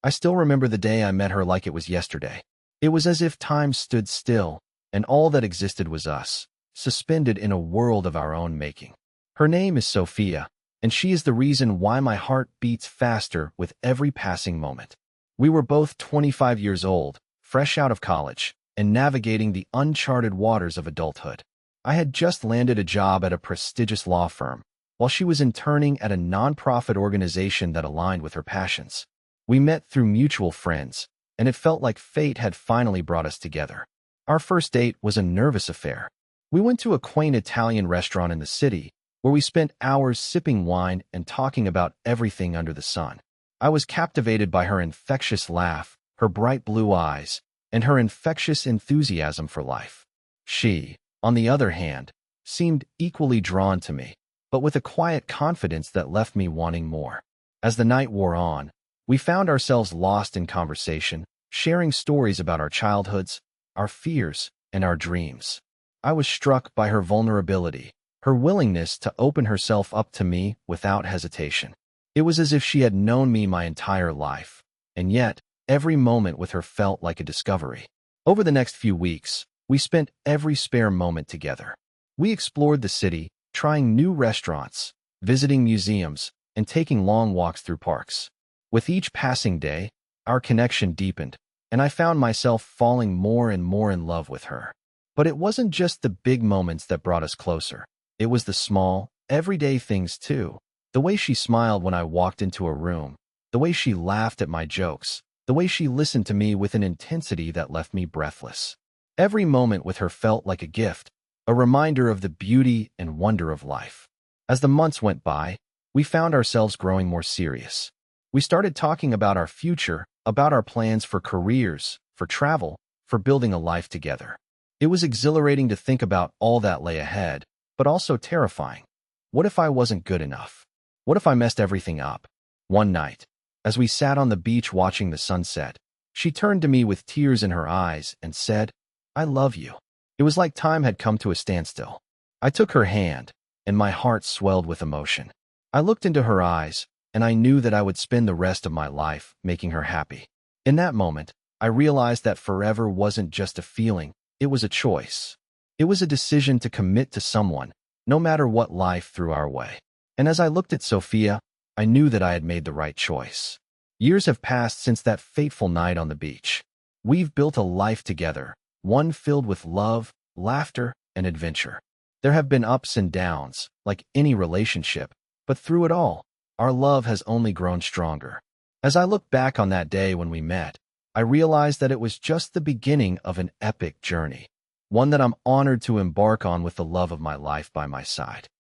I still remember the day I met her like it was yesterday. It was as if time stood still, and all that existed was us, suspended in a world of our own making. Her name is Sophia, and she is the reason why my heart beats faster with every passing moment. We were both 25 years old, fresh out of college, and navigating the uncharted waters of adulthood. I had just landed a job at a prestigious law firm, while she was interning at a nonprofit organization that aligned with her passions. We met through mutual friends, and it felt like fate had finally brought us together. Our first date was a nervous affair. We went to a quaint Italian restaurant in the city, where we spent hours sipping wine and talking about everything under the sun. I was captivated by her infectious laugh, her bright blue eyes, and her infectious enthusiasm for life. She, on the other hand, seemed equally drawn to me, but with a quiet confidence that left me wanting more. As the night wore on, we found ourselves lost in conversation, sharing stories about our childhoods, our fears, and our dreams. I was struck by her vulnerability, her willingness to open herself up to me without hesitation. It was as if she had known me my entire life, and yet every moment with her felt like a discovery. Over the next few weeks, we spent every spare moment together. We explored the city, trying new restaurants, visiting museums, and taking long walks through parks. With each passing day, our connection deepened, and I found myself falling more and more in love with her. But it wasn't just the big moments that brought us closer. It was the small, everyday things too. The way she smiled when I walked into a room, the way she laughed at my jokes, the way she listened to me with an intensity that left me breathless. Every moment with her felt like a gift, a reminder of the beauty and wonder of life. As the months went by, we found ourselves growing more serious. We started talking about our future, about our plans for careers, for travel, for building a life together. It was exhilarating to think about all that lay ahead, but also terrifying. What if I wasn't good enough? What if I messed everything up? One night, as we sat on the beach watching the sunset, she turned to me with tears in her eyes and said, "I love you." It was like time had come to a standstill. I took her hand, and my heart swelled with emotion. I looked into her eyes, and I knew that I would spend the rest of my life making her happy. In that moment, I realized that forever wasn't just a feeling, it was a choice. It was a decision to commit to someone, no matter what life threw our way. And as I looked at Sophia, I knew that I had made the right choice. Years have passed since that fateful night on the beach. We've built a life together, one filled with love, laughter, and adventure. There have been ups and downs, like any relationship, but through it all, our love has only grown stronger. As I look back on that day when we met, I realized that it was just the beginning of an epic journey, one that I'm honored to embark on with the love of my life by my side.